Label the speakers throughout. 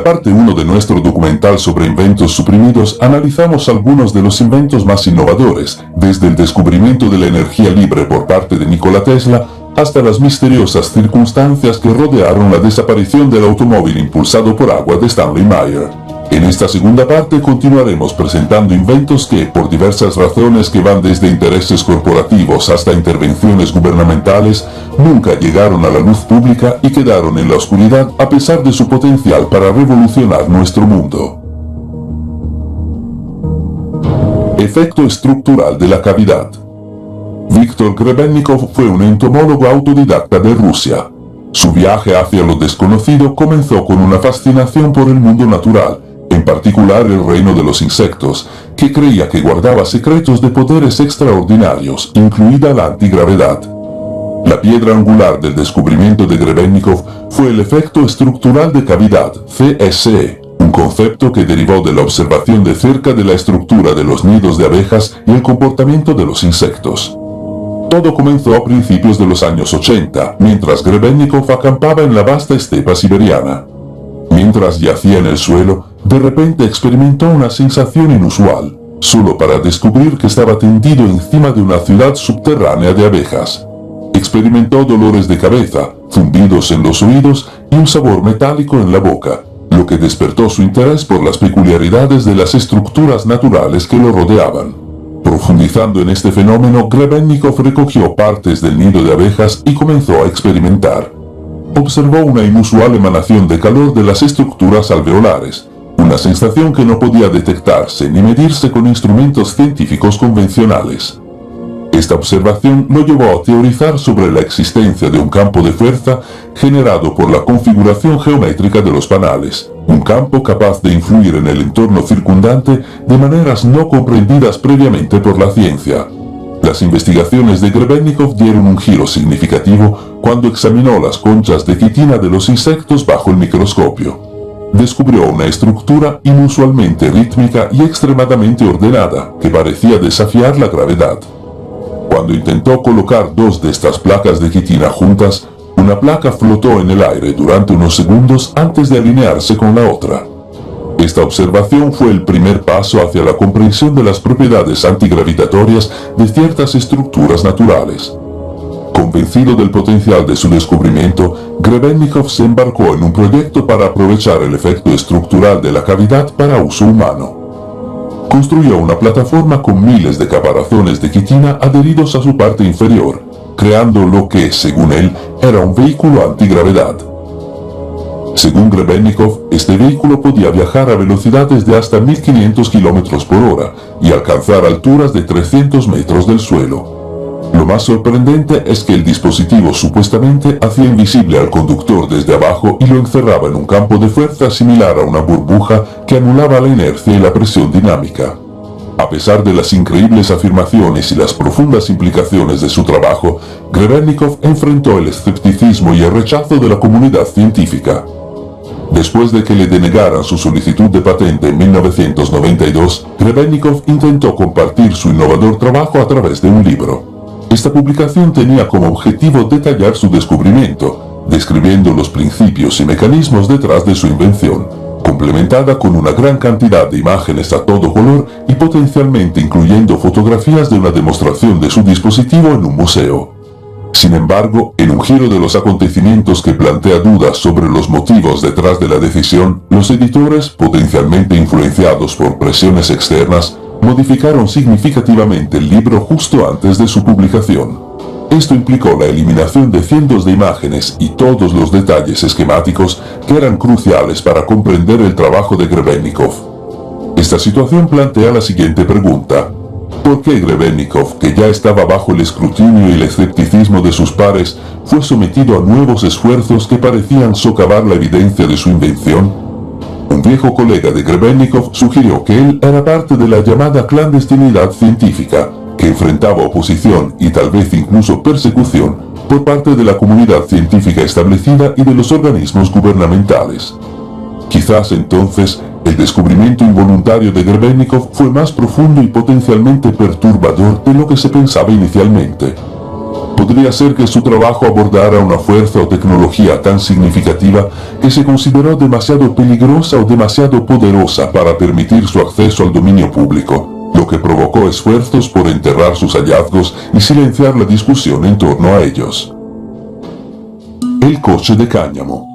Speaker 1: la parte 1 de nuestro documental sobre inventos suprimidos, analizamos algunos de los inventos más innovadores, desde el descubrimiento de la energía libre por parte de Nikola Tesla, hasta las misteriosas circunstancias que rodearon la desaparición del automóvil impulsado por agua de Stanley Meyer. En esta segunda parte continuaremos presentando inventos que, por diversas razones que van desde intereses corporativos hasta intervenciones gubernamentales, nunca llegaron a la luz pública y quedaron en la oscuridad a pesar de su potencial para revolucionar nuestro mundo. Efecto estructural de la cavidad. Viktor Grebennikov fue un entomólogo autodidacta de Rusia. Su viaje hacia lo desconocido comenzó con una fascinación por el mundo natural, en particular el reino de los insectos, que creía que guardaba secretos de poderes extraordinarios, incluida la antigravedad. La piedra angular del descubrimiento de Grebennikov fue el efecto estructural de cavidad, CSE, un concepto que derivó de la observación de cerca de la estructura de los nidos de abejas y el comportamiento de los insectos. Todo comenzó a principios de los años 80, mientras Grebennikov acampaba en la vasta estepa siberiana. Mientras yacía en el suelo, de repente experimentó una sensación inusual, solo para descubrir que estaba tendido encima de una ciudad subterránea de abejas. Experimentó dolores de cabeza, zumbidos en los oídos y un sabor metálico en la boca, lo que despertó su interés por las peculiaridades de las estructuras naturales que lo rodeaban. Profundizando en este fenómeno, Grebennikov recogió partes del nido de abejas y comenzó a experimentar. Observó una inusual emanación de calor de las estructuras alveolares, una sensación que no podía detectarse ni medirse con instrumentos científicos convencionales. Esta observación lo llevó a teorizar sobre la existencia de un campo de fuerza generado por la configuración geométrica de los panales, un campo capaz de influir en el entorno circundante de maneras no comprendidas previamente por la ciencia. Las investigaciones de Grebennikov dieron un giro significativo cuando examinó las conchas de quitina de los insectos bajo el microscopio. Descubrió una estructura inusualmente rítmica y extremadamente ordenada que parecía desafiar la gravedad. Cuando intentó colocar dos de estas placas de quitina juntas, una placa flotó en el aire durante unos segundos antes de alinearse con la otra. Esta observación fue el primer paso hacia la comprensión de las propiedades antigravitatorias de ciertas estructuras naturales. Convencido del potencial de su descubrimiento, Grebennikov se embarcó en un proyecto para aprovechar el efecto estructural de la cavidad para uso humano. Construyó una plataforma con miles de caparazones de quitina adheridos a su parte inferior, creando lo que, según él, era un vehículo antigravedad. Según Grebennikov, este vehículo podía viajar a velocidades de hasta 1500 km por hora y alcanzar alturas de 300 metros del suelo. Lo más sorprendente es que el dispositivo supuestamente hacía invisible al conductor desde abajo y lo encerraba en un campo de fuerza similar a una burbuja que anulaba la inercia y la presión dinámica. A pesar de las increíbles afirmaciones y las profundas implicaciones de su trabajo, Grebennikov enfrentó el escepticismo y el rechazo de la comunidad científica. Después de que le denegaran su solicitud de patente en 1992, Grebennikov intentó compartir su innovador trabajo a través de un libro. Esta publicación tenía como objetivo detallar su descubrimiento, describiendo los principios y mecanismos detrás de su invención, complementada con una gran cantidad de imágenes a todo color y potencialmente incluyendo fotografías de una demostración de su dispositivo en un museo. Sin embargo, en un giro de los acontecimientos que plantea dudas sobre los motivos detrás de la decisión, los editores, potencialmente influenciados por presiones externas, modificaron significativamente el libro justo antes de su publicación. Esto implicó la eliminación de cientos de imágenes y todos los detalles esquemáticos que eran cruciales para comprender el trabajo de Grebennikov. Esta situación plantea la siguiente pregunta: ¿por qué Grebennikov, que ya estaba bajo el escrutinio y el escepticismo de sus pares, fue sometido a nuevos esfuerzos que parecían socavar la evidencia de su invención? Un viejo colega de Grebennikov sugirió que él era parte de la llamada clandestinidad científica, que enfrentaba oposición y tal vez incluso persecución por parte de la comunidad científica establecida y de los organismos gubernamentales. Quizás entonces el descubrimiento involuntario de Grebennikov fue más profundo y potencialmente perturbador de lo que se pensaba inicialmente. Podría ser que su trabajo abordara una fuerza o tecnología tan significativa que se consideró demasiado peligrosa o demasiado poderosa para permitir su acceso al dominio público, lo que provocó esfuerzos por enterrar sus hallazgos y silenciar la discusión en torno a ellos. El coche de cáñamo.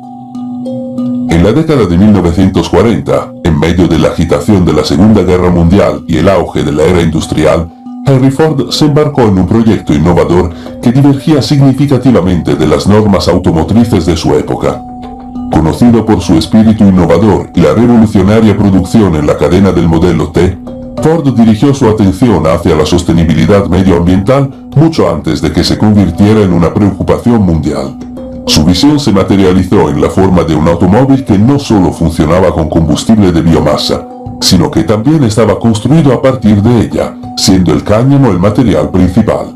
Speaker 1: En la década de 1940, en medio de la agitación de la Segunda Guerra Mundial y el auge de la era industrial, Henry Ford se embarcó en un proyecto innovador que divergía significativamente de las normas automotrices de su época. Conocido por su espíritu innovador y la revolucionaria producción en la cadena del modelo T, Ford dirigió su atención hacia la sostenibilidad medioambiental mucho antes de que se convirtiera en una preocupación mundial. Su visión se materializó en la forma de un automóvil que no solo funcionaba con combustible de biomasa, sino que también estaba construido a partir de ella, siendo el cáñamo el material principal.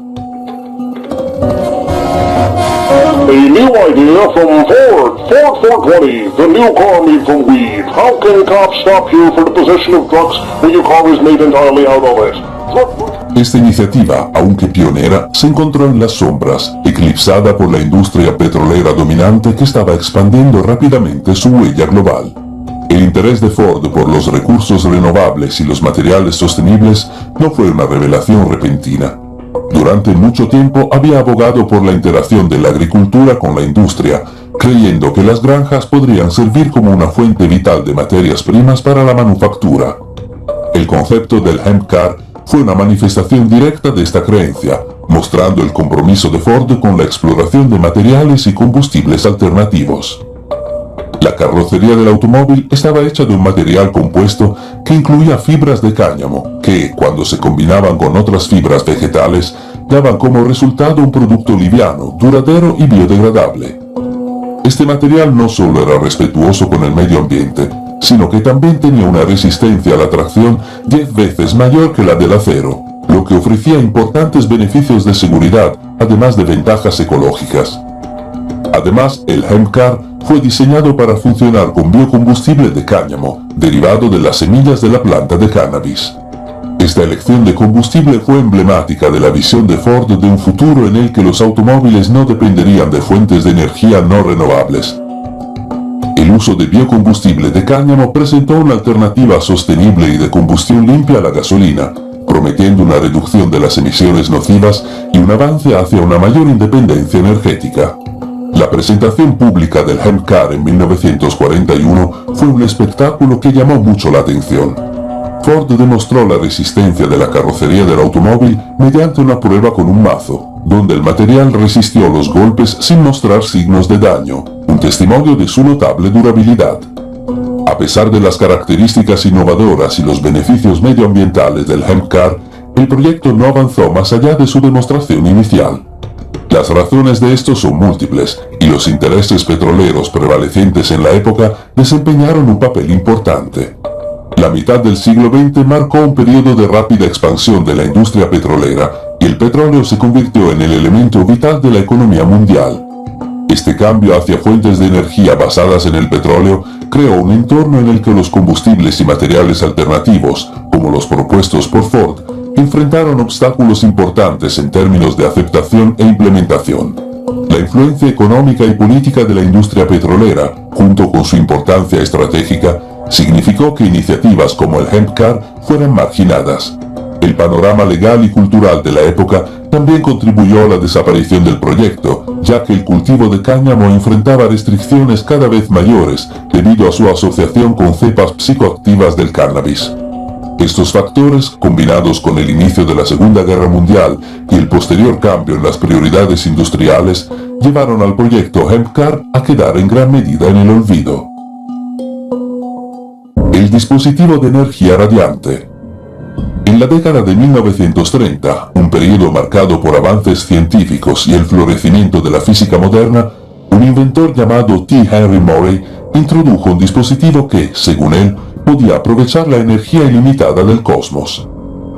Speaker 2: A new idea from Ford. Ford 420, the new car made from weed. How can cops stop you for the possession of drugs when your car is made entirely out of it?
Speaker 1: Esta iniciativa, aunque pionera, se encontró en las sombras, eclipsada por la industria petrolera dominante que estaba expandiendo rápidamente su huella global. El interés de Ford por los recursos renovables y los materiales sostenibles no fue una revelación repentina. Durante mucho tiempo había abogado por la interacción de la agricultura con la industria, creyendo que las granjas podrían servir como una fuente vital de materias primas para la manufactura. El concepto del hemp car fue una manifestación directa de esta creencia, mostrando el compromiso de Ford con la exploración de materiales y combustibles alternativos. La carrocería del automóvil estaba hecha de un material compuesto que incluía fibras de cáñamo, que, cuando se combinaban con otras fibras vegetales, daban como resultado un producto liviano, duradero y biodegradable. Este material no solo era respetuoso con el medio ambiente, sino que también tenía una resistencia a la tracción 10 veces mayor que la del acero, lo que ofrecía importantes beneficios de seguridad, además de ventajas ecológicas. Además, el hemp car fue diseñado para funcionar con biocombustible de cáñamo, derivado de las semillas de la planta de cannabis. Esta elección de combustible fue emblemática de la visión de Ford de un futuro en el que los automóviles no dependerían de fuentes de energía no renovables. El uso de biocombustible de cáñamo presentó una alternativa sostenible y de combustión limpia a la gasolina, prometiendo una reducción de las emisiones nocivas y un avance hacia una mayor independencia energética. La presentación pública del hemp car en 1941 fue un espectáculo que llamó mucho la atención. Ford demostró la resistencia de la carrocería del automóvil mediante una prueba con un mazo, donde el material resistió los golpes sin mostrar signos de daño, un testimonio de su notable durabilidad. A pesar de las características innovadoras y los beneficios medioambientales del hemp car, el proyecto no avanzó más allá de su demostración inicial. Las razones de esto son múltiples, y los intereses petroleros prevalecientes en la época desempeñaron un papel importante. La mitad del siglo XX marcó un periodo de rápida expansión de la industria petrolera, y el petróleo se convirtió en el elemento vital de la economía mundial. Este cambio hacia fuentes de energía basadas en el petróleo creó un entorno en el que los combustibles y materiales alternativos, como los propuestos por Ford, enfrentaron obstáculos importantes en términos de aceptación e implementación. La influencia económica y política de la industria petrolera, junto con su importancia estratégica, significó que iniciativas como el hemp car fueran marginadas. El panorama legal y cultural de la época también contribuyó a la desaparición del proyecto, ya que el cultivo de cáñamo enfrentaba restricciones cada vez mayores debido a su asociación con cepas psicoactivas del cannabis. Estos factores, combinados con el inicio de la Segunda Guerra Mundial y el posterior cambio en las prioridades industriales, llevaron al proyecto hemp car a quedar en gran medida en el olvido. El dispositivo de energía radiante. En la década de 1930, un periodo marcado por avances científicos y el florecimiento de la física moderna, un inventor llamado T. Henry Morey introdujo un dispositivo que, según él, podía aprovechar la energía ilimitada del cosmos.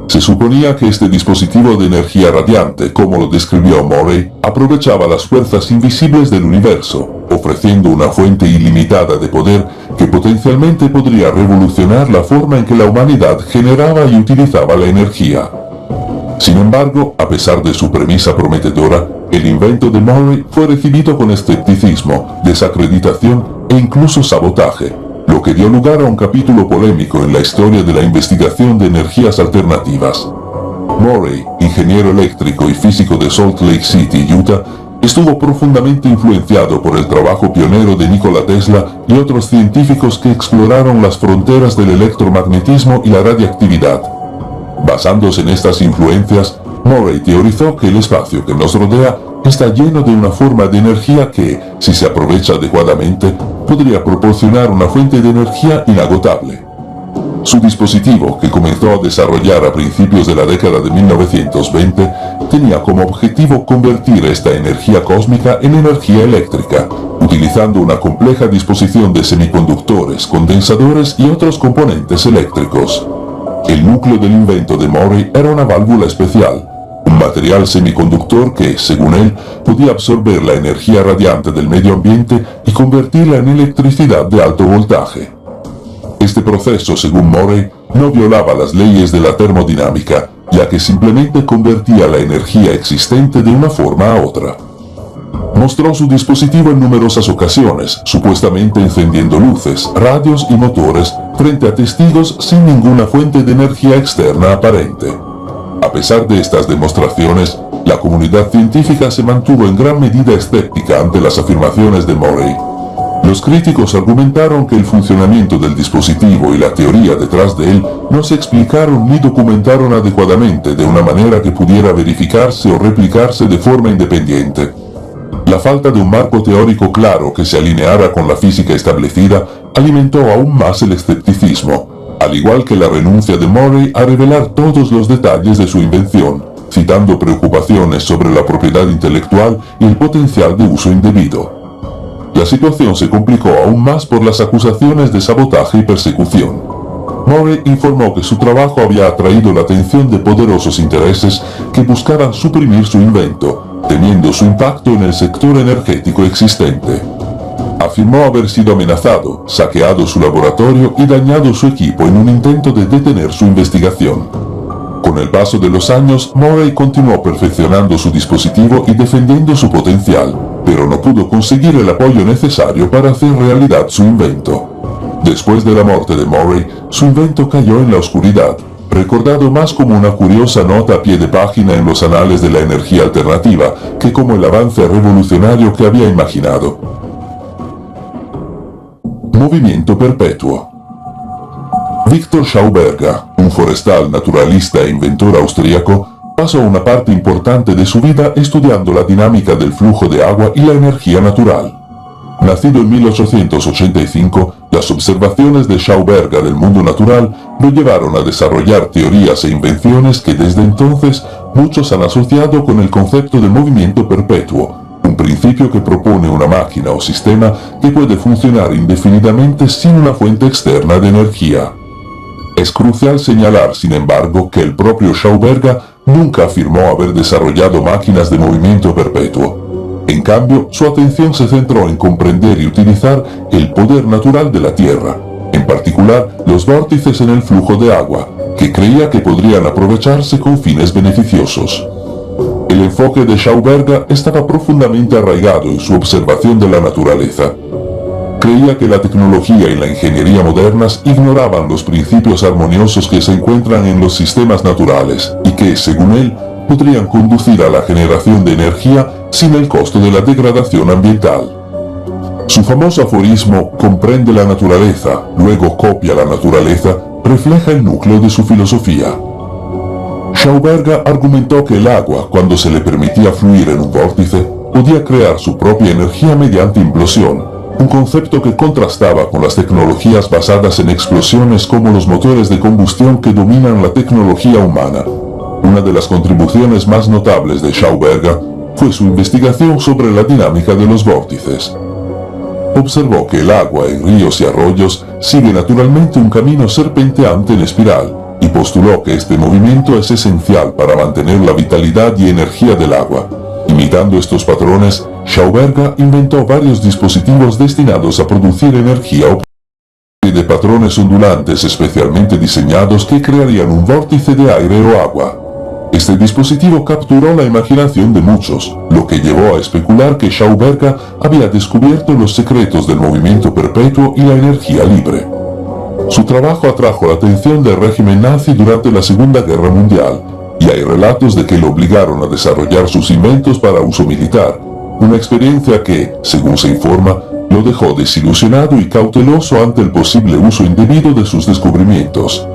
Speaker 1: Se suponía que este dispositivo de energía radiante, como lo describió Morey, aprovechaba las fuerzas invisibles del universo, ofreciendo una fuente ilimitada de poder que potencialmente podría revolucionar la forma en que la humanidad generaba y utilizaba la energía. Sin embargo, a pesar de su premisa prometedora, el invento de Murray fue recibido con escepticismo, desacreditación e incluso sabotaje, lo que dio lugar a un capítulo polémico en la historia de la investigación de energías alternativas. Murray, ingeniero eléctrico y físico de Salt Lake City, Utah, estuvo profundamente influenciado por el trabajo pionero de Nikola Tesla y otros científicos que exploraron las fronteras del electromagnetismo y la radiactividad. Basándose en estas influencias, Murray teorizó que el espacio que nos rodea está lleno de una forma de energía que, si se aprovecha adecuadamente, podría proporcionar una fuente de energía inagotable. Su dispositivo, que comenzó a desarrollar a principios de la década de 1920, tenía como objetivo convertir esta energía cósmica en energía eléctrica, utilizando una compleja disposición de semiconductores, condensadores y otros componentes eléctricos. El núcleo del invento de Murray era una válvula especial, un material semiconductor que, según él, podía absorber la energía radiante del medio ambiente y convertirla en electricidad de alto voltaje. Este proceso, según Murray, no violaba las leyes de la termodinámica, ya que simplemente convertía la energía existente de una forma a otra. Mostró su dispositivo en numerosas ocasiones, supuestamente encendiendo luces, radios y motores frente a testigos sin ninguna fuente de energía externa aparente. A pesar de estas demostraciones, la comunidad científica se mantuvo en gran medida escéptica ante las afirmaciones de Murray. Los críticos argumentaron que el funcionamiento del dispositivo y la teoría detrás de él no se explicaron ni documentaron adecuadamente de una manera que pudiera verificarse o replicarse de forma independiente. La falta de un marco teórico claro que se alineara con la física establecida alimentó aún más el escepticismo, al igual que la renuncia de Murray a revelar todos los detalles de su invención, citando preocupaciones sobre la propiedad intelectual y el potencial de uso indebido. La situación se complicó aún más por las acusaciones de sabotaje y persecución. Murray informó que su trabajo había atraído la atención de poderosos intereses que buscaban suprimir su invento, temiendo su impacto en el sector energético existente. Afirmó haber sido amenazado, saqueado su laboratorio y dañado su equipo en un intento de detener su investigación. Con el paso de los años, Murray continuó perfeccionando su dispositivo y defendiendo su potencial, pero no pudo conseguir el apoyo necesario para hacer realidad su invento. Después de la muerte de Murray, su invento cayó en la oscuridad, recordado más como una curiosa nota a pie de página en los anales de la energía alternativa que como el avance revolucionario que había imaginado. Movimiento perpetuo. Victor Schauberger, un forestal, naturalista e inventor austríaco, pasó una parte importante de su vida estudiando la dinámica del flujo de agua y la energía natural. Nacido en 1885, las observaciones de Schauberger del mundo natural lo llevaron a desarrollar teorías e invenciones que desde entonces muchos han asociado con el concepto de movimiento perpetuo, un principio que propone una máquina o sistema que puede funcionar indefinidamente sin una fuente externa de energía. Es crucial señalar, sin embargo, que el propio Schauberger nunca afirmó haber desarrollado máquinas de movimiento perpetuo. En cambio, su atención se centró en comprender y utilizar el poder natural de la Tierra, en particular los vórtices en el flujo de agua, que creía que podrían aprovecharse con fines beneficiosos. El enfoque de Schauberger estaba profundamente arraigado en su observación de la naturaleza. Creía que la tecnología y la ingeniería modernas ignoraban los principios armoniosos que se encuentran en los sistemas naturales y que, según él, podrían conducir a la generación de energía sin el costo de la degradación ambiental. Su famoso aforismo "comprende la naturaleza, luego copia la naturaleza", refleja el núcleo de su filosofía. Schauberger argumentó que el agua, cuando se le permitía fluir en un vórtice, podía crear su propia energía mediante implosión, un concepto que contrastaba con las tecnologías basadas en explosiones como los motores de combustión que dominan la tecnología humana. Una de las contribuciones más notables de Schauberger fue su investigación sobre la dinámica de los vórtices. Observó que el agua en ríos y arroyos sigue naturalmente un camino serpenteante en espiral y postuló que este movimiento es esencial para mantener la vitalidad y energía del agua. Imitando estos patrones, Schauberger inventó varios dispositivos destinados a producir energía de patrones ondulantes especialmente diseñados que crearían un vórtice de aire o agua. Este dispositivo capturó la imaginación de muchos, lo que llevó a especular que Schauberger había descubierto los secretos del movimiento perpetuo y la energía libre. Su trabajo atrajo la atención del régimen nazi durante la Segunda Guerra Mundial, y hay relatos de que lo obligaron a desarrollar sus inventos para uso militar, una experiencia que, según se informa, lo dejó desilusionado y cauteloso ante el posible uso indebido de sus descubrimientos.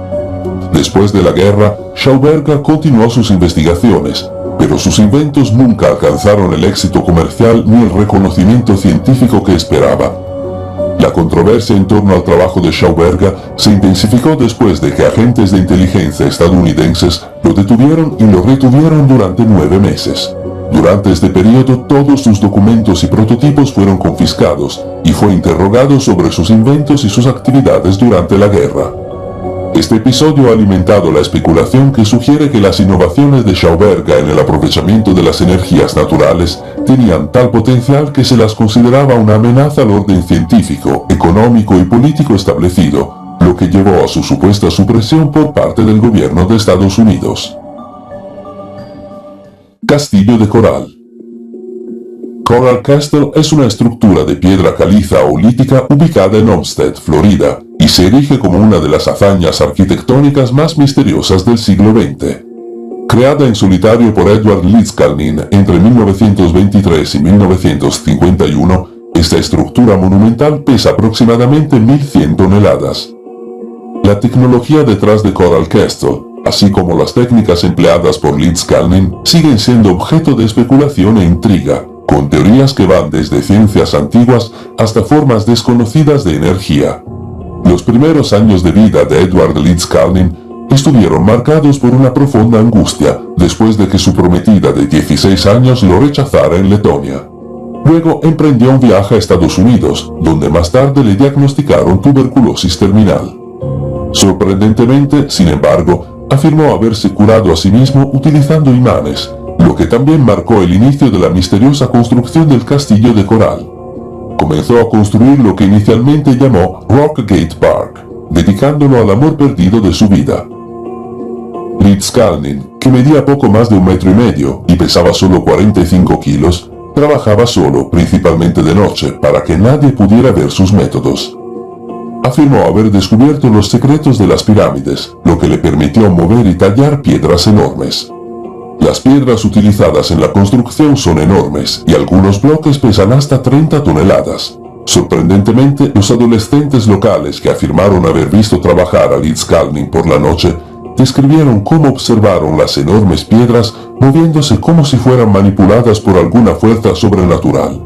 Speaker 1: Después de la guerra, Schauberger continuó sus investigaciones, pero sus inventos nunca alcanzaron el éxito comercial ni el reconocimiento científico que esperaba. La controversia en torno al trabajo de Schauberger se intensificó después de que agentes de inteligencia estadounidenses lo detuvieron y lo retuvieron durante 9 meses. Durante este periodo, todos sus documentos y prototipos fueron confiscados y fue interrogado sobre sus inventos y sus actividades durante la guerra. Este episodio ha alimentado la especulación que sugiere que las innovaciones de Schauberger en el aprovechamiento de las energías naturales tenían tal potencial que se las consideraba una amenaza al orden científico, económico y político establecido, lo que llevó a su supuesta supresión por parte del gobierno de Estados Unidos. Castillo de Coral. Coral Castle es una estructura de piedra caliza o lítica ubicada en Olmsted, Florida, y se erige como una de las hazañas arquitectónicas más misteriosas del siglo XX. Creada en solitario por Edward Lidskalnin entre 1923 y 1951, esta estructura monumental pesa aproximadamente 1.100 toneladas. La tecnología detrás de Coral Castle, así como las técnicas empleadas por Lidskalnin, siguen siendo objeto de especulación e intriga, con teorías que van desde ciencias antiguas hasta formas desconocidas de energía. Los primeros años de vida de Edward Lidskalnin estuvieron marcados por una profunda angustia después de que su prometida de 16 años lo rechazara en Letonia. Luego emprendió un viaje a Estados Unidos, donde más tarde le diagnosticaron tuberculosis terminal. Sorprendentemente, sin embargo, afirmó haberse curado a sí mismo utilizando imanes, lo que también marcó el inicio de la misteriosa construcción del Castillo de Coral. Comenzó a construir lo que inicialmente llamó Rockgate Park, dedicándolo al amor perdido de su vida. Lidskalnin, que medía poco más de 1,5 metros y pesaba solo 45 kilos, trabajaba solo, principalmente de noche, para que nadie pudiera ver sus métodos. Afirmó haber descubierto los secretos de las pirámides, lo que le permitió mover y tallar piedras enormes. Las piedras utilizadas en la construcción son enormes y algunos bloques pesan hasta 30 toneladas. Sorprendentemente, los adolescentes locales que afirmaron haber visto trabajar a Lidskalnin por la noche describieron cómo observaron las enormes piedras moviéndose como si fueran manipuladas por alguna fuerza sobrenatural.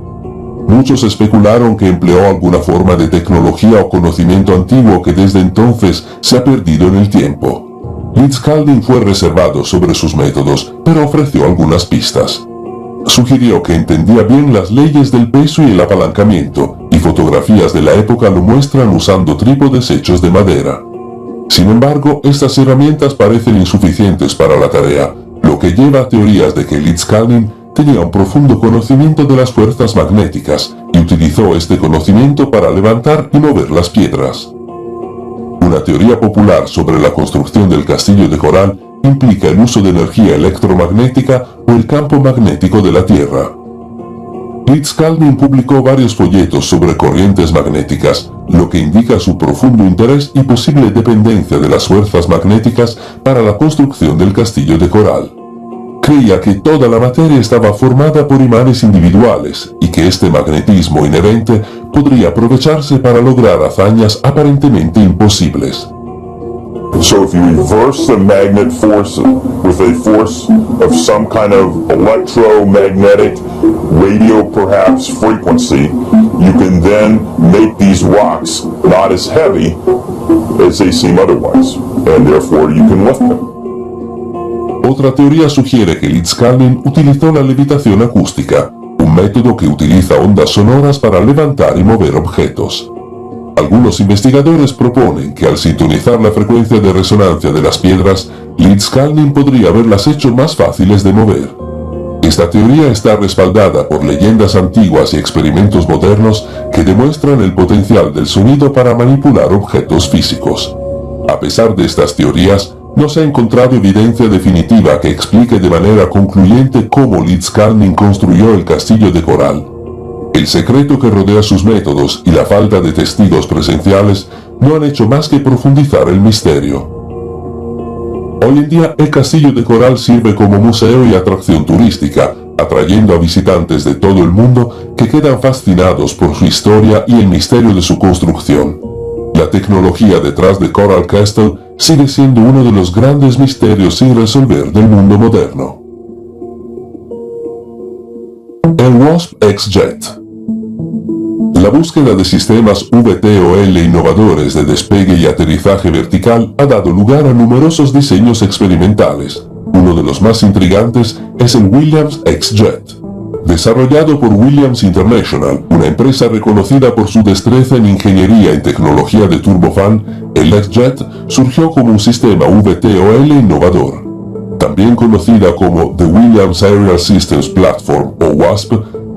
Speaker 1: Muchos especularon que empleó alguna forma de tecnología o conocimiento antiguo que desde entonces se ha perdido en el tiempo. Lidskalnin fue reservado sobre sus métodos, pero ofreció algunas pistas. Sugirió que entendía bien las leyes del peso y el apalancamiento, y fotografías de la época lo muestran usando trípodes hechos de madera. Sin embargo, estas herramientas parecen insuficientes para la tarea, lo que lleva a teorías de que Lidskalnin tenía un profundo conocimiento de las fuerzas magnéticas y utilizó este conocimiento para levantar y mover las piedras. Una teoría popular sobre la construcción del Castillo de Coral implica el uso de energía electromagnética o el campo magnético de la Tierra. Lidskalnin publicó varios folletos sobre corrientes magnéticas, lo que indica su profundo interés y posible dependencia de las fuerzas magnéticas para la construcción del Castillo de Coral. Creía que toda la materia estaba formada por imanes individuales y que este magnetismo inherente podría aprovecharse para lograr hazañas aparentemente imposibles.
Speaker 3: So if you reverse the magnet force with a force of some kind of electromagnetic radio perhaps frequency, you can then make these rocks not as heavy as they seem otherwise, and therefore you can lift them.
Speaker 1: Otra teoría sugiere que Lidskalnin utilizó la levitación acústica, un método que utiliza ondas sonoras para levantar y mover objetos. Algunos investigadores proponen que al sintonizar la frecuencia de resonancia de las piedras, Lidskalnin podría haberlas hecho más fáciles de mover. Esta teoría está respaldada por leyendas antiguas y experimentos modernos que demuestran el potencial del sonido para manipular objetos físicos. A pesar de estas teorías, no se ha encontrado evidencia definitiva que explique de manera concluyente cómo Lidskarning construyó el castillo de coral. El secreto que rodea sus métodos y la falta de testigos presenciales no han hecho más que profundizar el misterio. Hoy en día, el castillo de coral sirve como museo y atracción turística, atrayendo a visitantes de todo el mundo que quedan fascinados por su historia y el misterio de su construcción. La tecnología detrás de Coral Castle sigue siendo uno de los grandes misterios sin resolver del mundo moderno. El Wasp X-Jet. La búsqueda de sistemas VTOL innovadores de despegue y aterrizaje vertical ha dado lugar a numerosos diseños experimentales. Uno de los más intrigantes es el Williams X-Jet. Desarrollado por Williams International, una empresa reconocida por su destreza en ingeniería y tecnología de turbofan, el X-Jet surgió como un sistema VTOL innovador. También conocida como The Williams Aerial Systems Platform o WASP,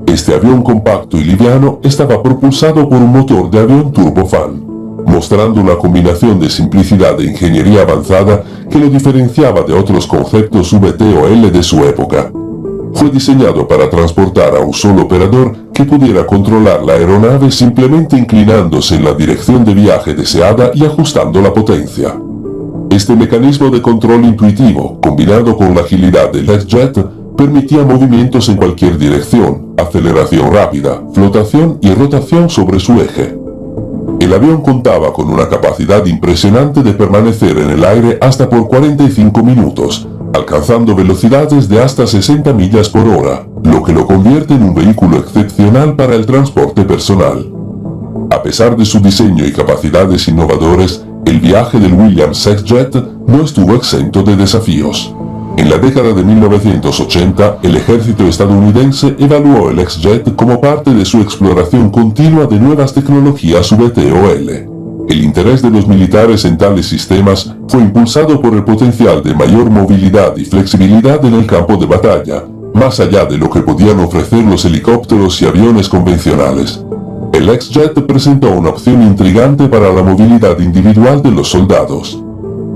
Speaker 1: este avión compacto y liviano estaba propulsado por un motor de avión turbofan, mostrando una combinación de simplicidad e ingeniería avanzada que lo diferenciaba de otros conceptos VTOL de su época. Fue diseñado para transportar a un solo operador que pudiera controlar la aeronave simplemente inclinándose en la dirección de viaje deseada y ajustando la potencia. Este mecanismo de control intuitivo, combinado con la agilidad del X-Jet, permitía movimientos en cualquier dirección, aceleración rápida, flotación y rotación sobre su eje. El avión contaba con una capacidad impresionante de permanecer en el aire hasta por 45 minutos, alcanzando velocidades de hasta 60 millas por hora, lo que lo convierte en un vehículo excepcional para el transporte personal. A pesar de su diseño y capacidades innovadores, el viaje del Williams X-Jet no estuvo exento de desafíos. En la década de 1980, el ejército estadounidense evaluó el X-Jet como parte de su exploración continua de nuevas tecnologías VTOL. El interés de los militares en tales sistemas fue impulsado por el potencial de mayor movilidad y flexibilidad en el campo de batalla, más allá de lo que podían ofrecer los helicópteros y aviones convencionales. El X-Jet presentó una opción intrigante para la movilidad individual de los soldados.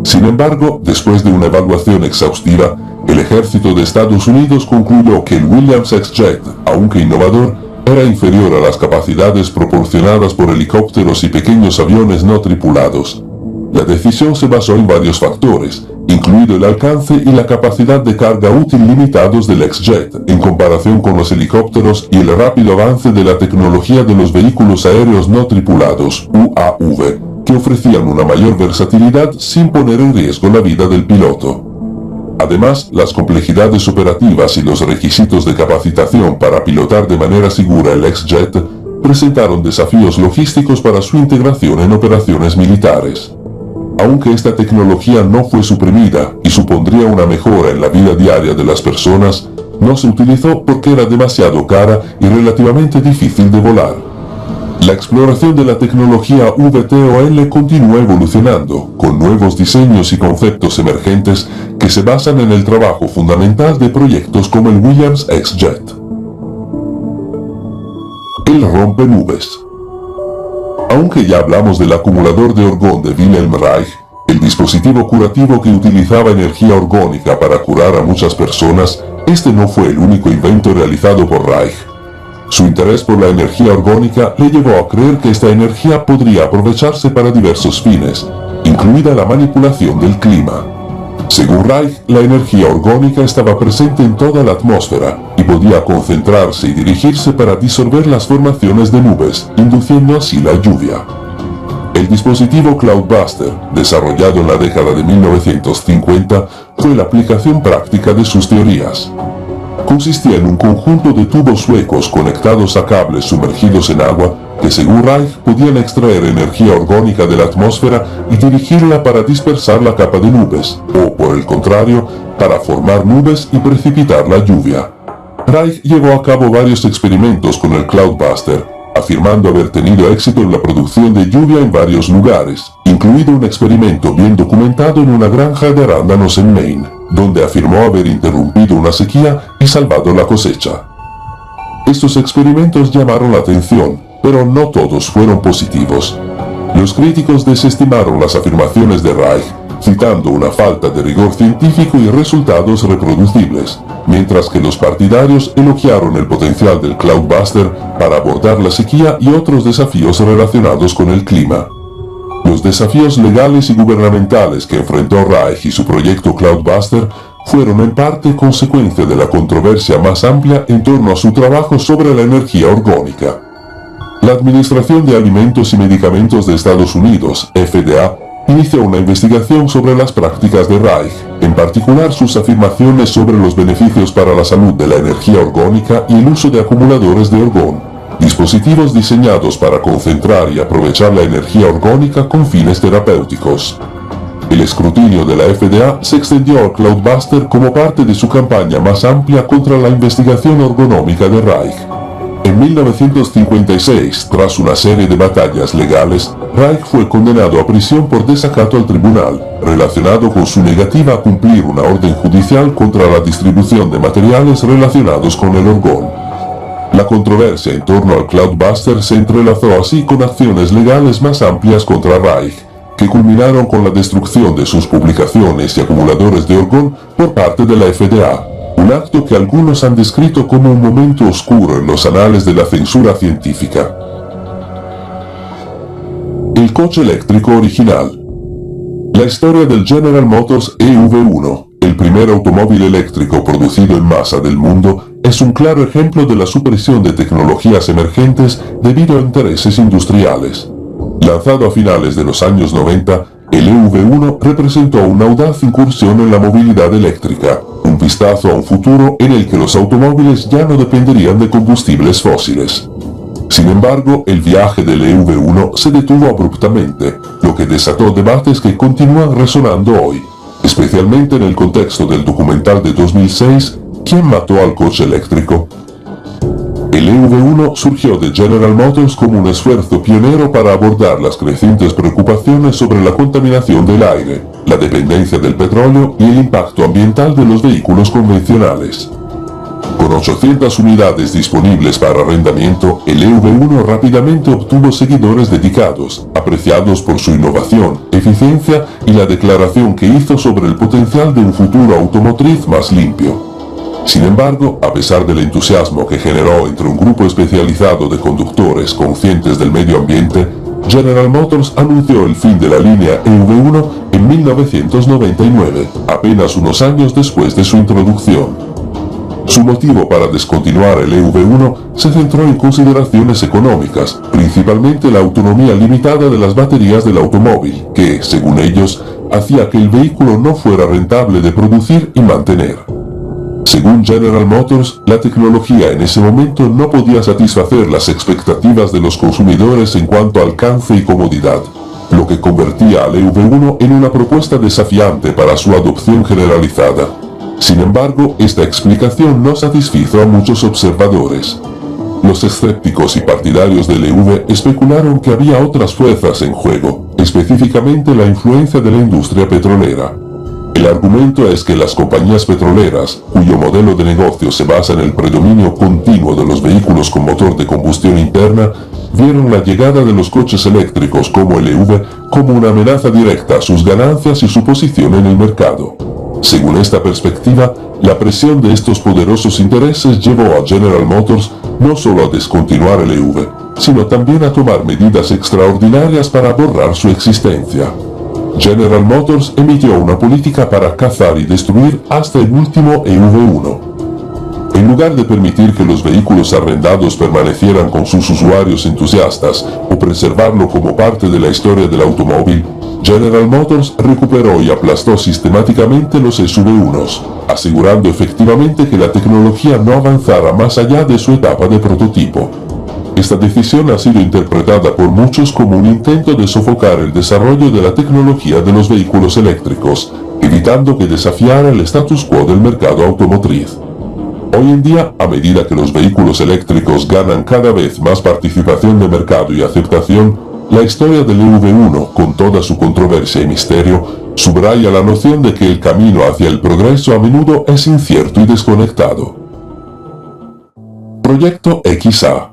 Speaker 1: Sin embargo, después de una evaluación exhaustiva, el ejército de Estados Unidos concluyó que el Williams X-Jet, aunque innovador, era inferior a las capacidades proporcionadas por helicópteros y pequeños aviones no tripulados. La decisión se basó en varios factores, incluido el alcance y la capacidad de carga útil limitados del X-Jet en comparación con los helicópteros y el rápido avance de la tecnología de los vehículos aéreos no tripulados, UAV, que ofrecían una mayor versatilidad sin poner en riesgo la vida del piloto. Además, las complejidades operativas y los requisitos de capacitación para pilotar de manera segura el X-Jet presentaron desafíos logísticos para su integración en operaciones militares. Aunque esta tecnología no fue suprimida y supondría una mejora en la vida diaria de las personas, no se utilizó porque era demasiado cara y relativamente difícil de volar. La exploración de la tecnología VTOL continúa evolucionando, con nuevos diseños y conceptos emergentes que se basan en el trabajo fundamental de proyectos como el Williams X-Jet. El rompenubes. Aunque ya hablamos del acumulador de orgón de Wilhelm Reich, el dispositivo curativo que utilizaba energía orgónica para curar a muchas personas, este no fue el único invento realizado por Reich. Su interés por la energía orgónica le llevó a creer que esta energía podría aprovecharse para diversos fines, incluida la manipulación del clima. Según Reich, la energía orgónica estaba presente en toda la atmósfera y podía concentrarse y dirigirse para disolver las formaciones de nubes, induciendo así la lluvia. El dispositivo Cloudbuster, desarrollado en la década de 1950, fue la aplicación práctica de sus teorías. Consistía en un conjunto de tubos huecos conectados a cables sumergidos en agua que, según Reich, podían extraer energía orgónica de la atmósfera y dirigirla para dispersar la capa de nubes, o, por el contrario, para formar nubes y precipitar la lluvia. Reich llevó a cabo varios experimentos con el Cloudbuster, afirmando haber tenido éxito en la producción de lluvia en varios lugares, incluido un experimento bien documentado en una granja de arándanos en Maine, donde afirmó haber interrumpido una sequía y salvado la cosecha. Estos experimentos llamaron la atención, pero no todos fueron positivos. Los críticos desestimaron las afirmaciones de Reich, citando una falta de rigor científico y resultados reproducibles, mientras que los partidarios elogiaron el potencial del Cloudbuster para abordar la sequía y otros desafíos relacionados con el clima. Los desafíos legales y gubernamentales que enfrentó Reich y su proyecto Cloudbuster fueron en parte consecuencia de la controversia más amplia en torno a su trabajo sobre la energía orgánica. La Administración de Alimentos y Medicamentos de Estados Unidos, FDA, inició una investigación sobre las prácticas de Reich, en particular sus afirmaciones sobre los beneficios para la salud de la energía orgánica y el uso de acumuladores de orgón, dispositivos diseñados para concentrar y aprovechar la energía orgánica con fines terapéuticos. El escrutinio de la FDA se extendió al Cloudbuster como parte de su campaña más amplia contra la investigación ergonómica de Reich. En 1956, tras una serie de batallas legales, Reich fue condenado a prisión por desacato al tribunal, relacionado con su negativa a cumplir una orden judicial contra la distribución de materiales relacionados con el orgón. La controversia en torno al Cloudbuster se entrelazó así con acciones legales más amplias contra Reich, que culminaron con la destrucción de sus publicaciones y acumuladores de orgón por parte de la FDA, un acto que algunos han descrito como un momento oscuro en los anales de la censura científica. El coche eléctrico original. La historia del General Motors EV1, el primer automóvil eléctrico producido en masa del mundo, es un claro ejemplo de la supresión de tecnologías emergentes debido a intereses industriales. Lanzado a finales de los años 90, el EV1 representó una audaz incursión en la movilidad eléctrica, un vistazo a un futuro en el que los automóviles ya no dependerían de combustibles fósiles. Sin embargo, el viaje del EV1 se detuvo abruptamente, lo que desató debates que continúan resonando hoy, especialmente en el contexto del documental de 2006, ¿Quién mató al coche eléctrico? El EV1 surgió de General Motors como un esfuerzo pionero para abordar las crecientes preocupaciones sobre la contaminación del aire, la dependencia del petróleo y el impacto ambiental de los vehículos convencionales. Con 800 unidades disponibles para arrendamiento, el EV1 rápidamente obtuvo seguidores dedicados, apreciados por su innovación, eficiencia y la declaración que hizo sobre el potencial de un futuro automotriz más limpio. Sin embargo, a pesar del entusiasmo que generó entre un grupo especializado de conductores conscientes del medio ambiente, General Motors anunció el fin de la línea EV1 en 1999, apenas unos años después de su introducción. Su motivo para descontinuar el EV1 se centró en consideraciones económicas, principalmente la autonomía limitada de las baterías del automóvil, que, según ellos, hacía que el vehículo no fuera rentable de producir y mantener. Según General Motors, la tecnología en ese momento no podía satisfacer las expectativas de los consumidores en cuanto a alcance y comodidad, lo que convertía al EV1 en una propuesta desafiante para su adopción generalizada. Sin embargo, esta explicación no satisfizo a muchos observadores. Los escépticos y partidarios del EV especularon que había otras fuerzas en juego, específicamente la influencia de la industria petrolera. El argumento es que las compañías petroleras, cuyo modelo de negocio se basa en el predominio continuo de los vehículos con motor de combustión interna, vieron la llegada de los coches eléctricos como el EV como una amenaza directa a sus ganancias y su posición en el mercado. Según esta perspectiva, la presión de estos poderosos intereses llevó a General Motors no solo a descontinuar el EV, sino también a tomar medidas extraordinarias para borrar su existencia. General Motors emitió una política para cazar y destruir hasta el último EV1. En lugar de permitir que los vehículos arrendados permanecieran con sus usuarios entusiastas o preservarlo como parte de la historia del automóvil, General Motors recuperó y aplastó sistemáticamente los SUV1s, asegurando efectivamente que la tecnología no avanzara más allá de su etapa de prototipo. Esta decisión ha sido interpretada por muchos como un intento de sofocar el desarrollo de la tecnología de los vehículos eléctricos, evitando que desafiara el status quo del mercado automotriz. Hoy en día, a medida que los vehículos eléctricos ganan cada vez más participación de mercado y aceptación, la historia del EV1, con toda su controversia y misterio, subraya la noción de que el camino hacia el progreso a menudo es incierto y desconectado. Proyecto XA.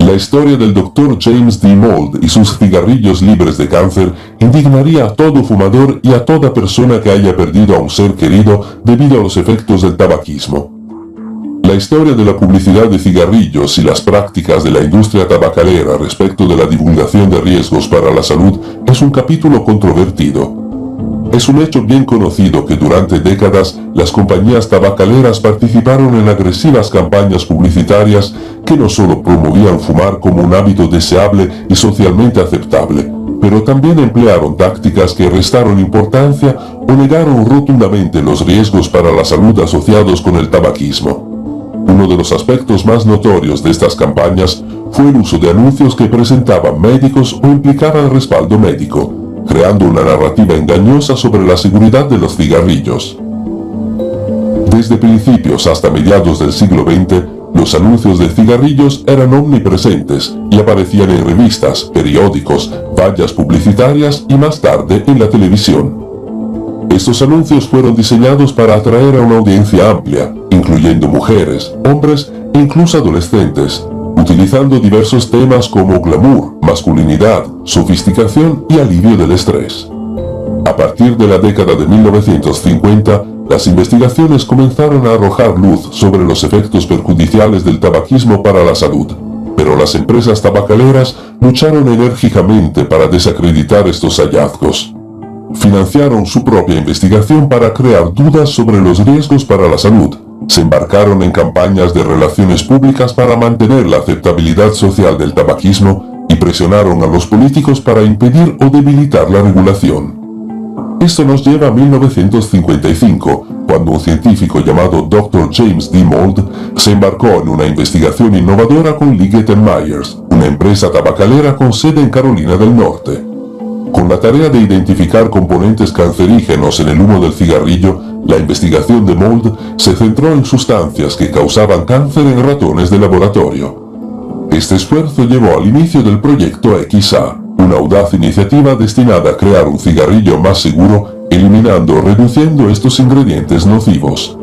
Speaker 1: La historia del Dr. James D. Mould y sus cigarrillos libres de cáncer indignaría a todo fumador y a toda persona que haya perdido a un ser querido debido a los efectos del tabaquismo. La historia de la publicidad de cigarrillos y las prácticas de la industria tabacalera respecto de la divulgación de riesgos para la salud es un capítulo controvertido. Es un hecho bien conocido que durante décadas las compañías tabacaleras participaron en agresivas campañas publicitarias que no solo promovían fumar como un hábito deseable y socialmente aceptable, pero también emplearon tácticas que restaron importancia o negaron rotundamente los riesgos para la salud asociados con el tabaquismo. Uno de los aspectos más notorios de estas campañas fue el uso de anuncios que presentaban médicos o implicaban respaldo médico, creando una narrativa engañosa sobre la seguridad de los cigarrillos. Desde principios hasta mediados del siglo XX, los anuncios de cigarrillos eran omnipresentes y aparecían en revistas, periódicos, vallas publicitarias y más tarde en la televisión. Estos anuncios fueron diseñados para atraer a una audiencia amplia, incluyendo mujeres, hombres e incluso adolescentes, utilizando diversos temas como glamour, masculinidad, sofisticación y alivio del estrés. A partir de la década de 1950, las investigaciones comenzaron a arrojar luz sobre los efectos perjudiciales del tabaquismo para la salud, pero las empresas tabacaleras lucharon enérgicamente para desacreditar estos hallazgos. Financiaron su propia investigación para crear dudas sobre los riesgos para la salud. Se embarcaron en campañas de relaciones públicas para mantener la aceptabilidad social del tabaquismo y presionaron a los políticos para impedir o debilitar la regulación. Esto nos lleva a 1955, cuando un científico llamado Dr. James D. Mould se embarcó en una investigación innovadora con Liggett & Myers, una empresa tabacalera con sede en Carolina del Norte. Con la tarea de identificar componentes cancerígenos en el humo del cigarrillo, la investigación de Mould se centró en sustancias que causaban cáncer en ratones de laboratorio. Este esfuerzo llevó al inicio del proyecto XA, una audaz iniciativa destinada a crear un cigarrillo más seguro, eliminando o reduciendo estos ingredientes nocivos.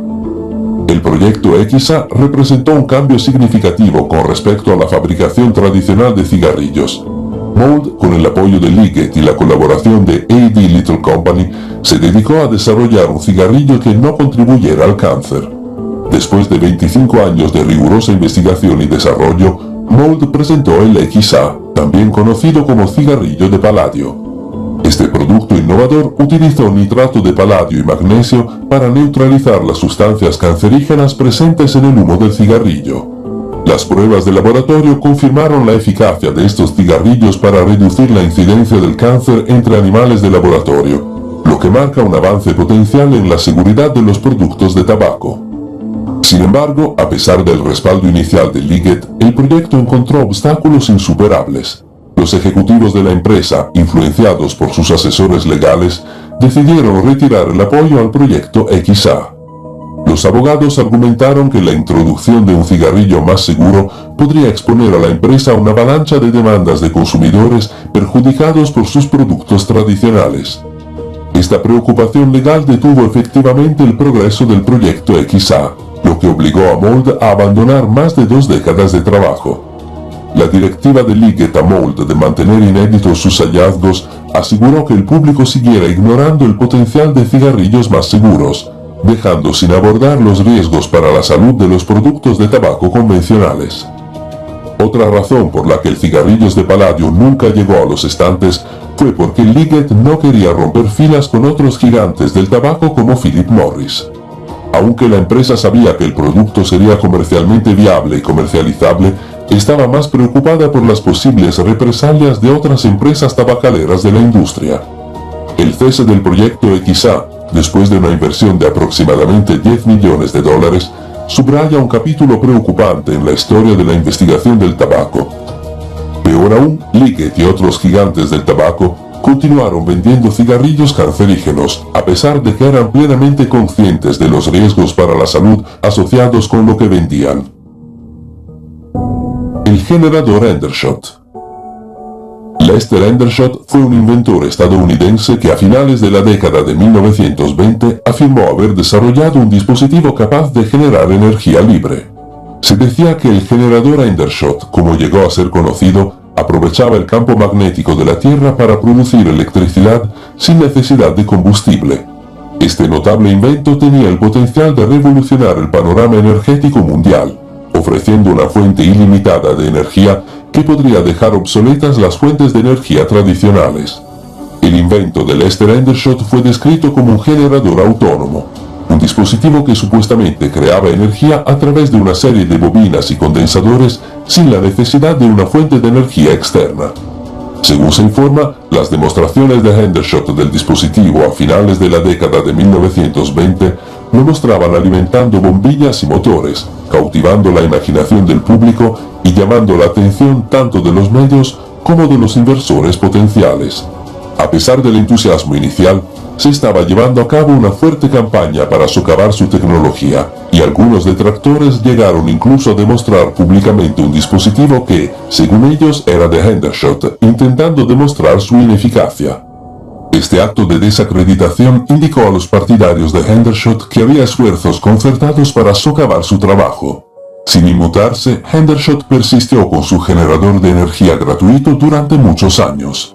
Speaker 1: El proyecto XA representó un cambio significativo con respecto a la fabricación tradicional de cigarrillos. Mould, con el apoyo de Liggett y la colaboración de A.D. Little Company, se dedicó a desarrollar un cigarrillo que no contribuyera al cáncer. Después de 25 años de rigurosa investigación y desarrollo, Mould presentó el XA, también conocido como cigarrillo de paladio. Este producto innovador utilizó nitrato de paladio y magnesio para neutralizar las sustancias cancerígenas presentes en el humo del cigarrillo. Las pruebas de laboratorio confirmaron la eficacia de estos cigarrillos para reducir la incidencia del cáncer entre animales de laboratorio, lo que marca un avance potencial en la seguridad de los productos de tabaco. Sin embargo, a pesar del respaldo inicial de Liggett, el proyecto encontró obstáculos insuperables. Los ejecutivos de la empresa, influenciados por sus asesores legales, decidieron retirar el apoyo al proyecto XA. Los abogados argumentaron que la introducción de un cigarrillo más seguro podría exponer a la empresa a una avalancha de demandas de consumidores perjudicados por sus productos tradicionales. Esta preocupación legal detuvo efectivamente el progreso del proyecto XA, lo que obligó a Mould a abandonar más de 2 décadas de trabajo. La directiva de Liggett a Mould de mantener inéditos sus hallazgos aseguró que el público siguiera ignorando el potencial de cigarrillos más seguros, dejando sin abordar los riesgos para la salud de los productos de tabaco convencionales. Otra razón por la que el cigarrillos de paladio nunca llegó a los estantes fue porque Liggett no quería romper filas con otros gigantes del tabaco como Philip Morris. Aunque la empresa sabía que el producto sería comercialmente viable y comercializable, estaba más preocupada por las posibles represalias de otras empresas tabacaleras de la industria. El cese del proyecto XA, después de una inversión de aproximadamente $10 millones, subraya un capítulo preocupante en la historia de la investigación del tabaco. Peor aún, Liggett y otros gigantes del tabaco continuaron vendiendo cigarrillos cancerígenos, a pesar de que eran plenamente conscientes de los riesgos para la salud asociados con lo que vendían. El generador Endershot. Lester Endershot fue un inventor estadounidense que a finales de la década de 1920 afirmó haber desarrollado un dispositivo capaz de generar energía libre. Se decía que el generador Hendershot, como llegó a ser conocido, aprovechaba el campo magnético de la Tierra para producir electricidad sin necesidad de combustible. Este notable invento tenía el potencial de revolucionar el panorama energético mundial, ofreciendo una fuente ilimitada de energía que podría dejar obsoletas las fuentes de energía tradicionales. El invento de Lester Hendershot fue descrito como un generador autónomo, un dispositivo que supuestamente creaba energía a través de una serie de bobinas y condensadores sin la necesidad de una fuente de energía externa. Según se informa, las demostraciones de Hendershot del dispositivo a finales de la década de 1920 lo mostraban alimentando bombillas y motores, cautivando la imaginación del público y llamando la atención tanto de los medios como de los inversores potenciales. A pesar del entusiasmo inicial, se estaba llevando a cabo una fuerte campaña para socavar su tecnología, y algunos detractores llegaron incluso a demostrar públicamente un dispositivo que, según ellos, era de Hendershot, intentando demostrar su ineficacia. Este acto de desacreditación indicó a los partidarios de Hendershot que había esfuerzos concertados para socavar su trabajo. Sin inmutarse, Hendershot persistió con su generador de energía gratuito durante muchos años.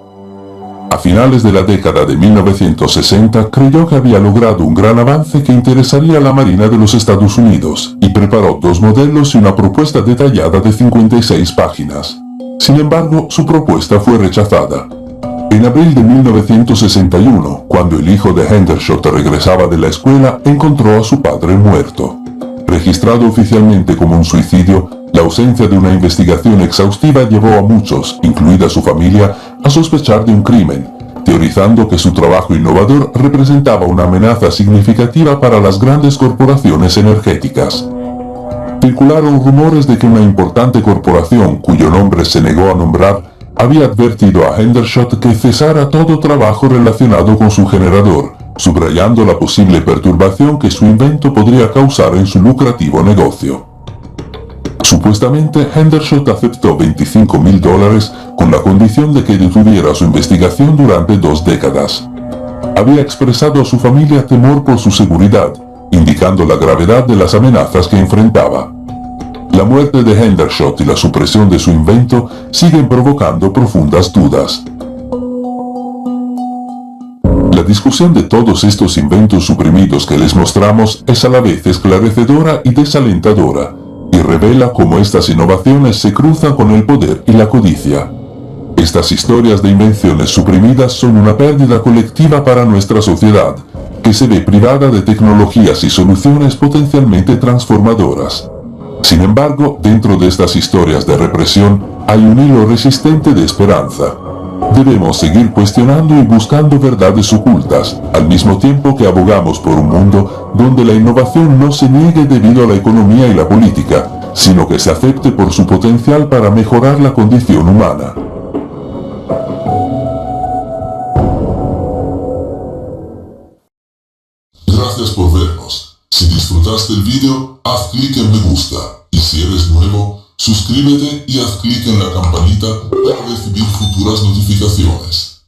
Speaker 1: A finales de la década de 1960 creyó que había logrado un gran avance que interesaría a la Marina de los Estados Unidos y preparó 2 modelos y una propuesta detallada de 56 páginas. Sin embargo, su propuesta fue rechazada. En abril de 1961, cuando el hijo de Hendershot regresaba de la escuela, encontró a su padre muerto. Registrado oficialmente como un suicidio, la ausencia de una investigación exhaustiva llevó a muchos, incluida su familia, a sospechar de un crimen, teorizando que su trabajo innovador representaba una amenaza significativa para las grandes corporaciones energéticas. Circularon rumores de que una importante corporación, cuyo nombre se negó a nombrar, había advertido a Hendershot que cesara todo trabajo relacionado con su generador, subrayando la posible perturbación que su invento podría causar en su lucrativo negocio. Supuestamente, Hendershot aceptó $25,000 con la condición de que detuviera su investigación durante 2 décadas. Había expresado a su familia temor por su seguridad, indicando la gravedad de las amenazas que enfrentaba. La muerte de Hendershot y la supresión de su invento siguen provocando profundas dudas. La discusión de todos estos inventos suprimidos que les mostramos es a la vez esclarecedora y desalentadora, y revela cómo estas innovaciones se cruzan con el poder y la codicia. Estas historias de invenciones suprimidas son una pérdida colectiva para nuestra sociedad, que se ve privada de tecnologías y soluciones potencialmente transformadoras. Sin embargo, dentro de estas historias de represión hay un hilo resistente de esperanza. Debemos seguir cuestionando y buscando verdades ocultas, al mismo tiempo que abogamos por un mundo donde la innovación no se niegue debido a la economía y la política, sino que se acepte por su potencial para mejorar la condición humana.
Speaker 4: Gracias por vernos. Si disfrutaste el video, haz clic en me gusta. Y si eres nuevo, suscríbete y haz clic en la campanita para recibir futuras notificaciones.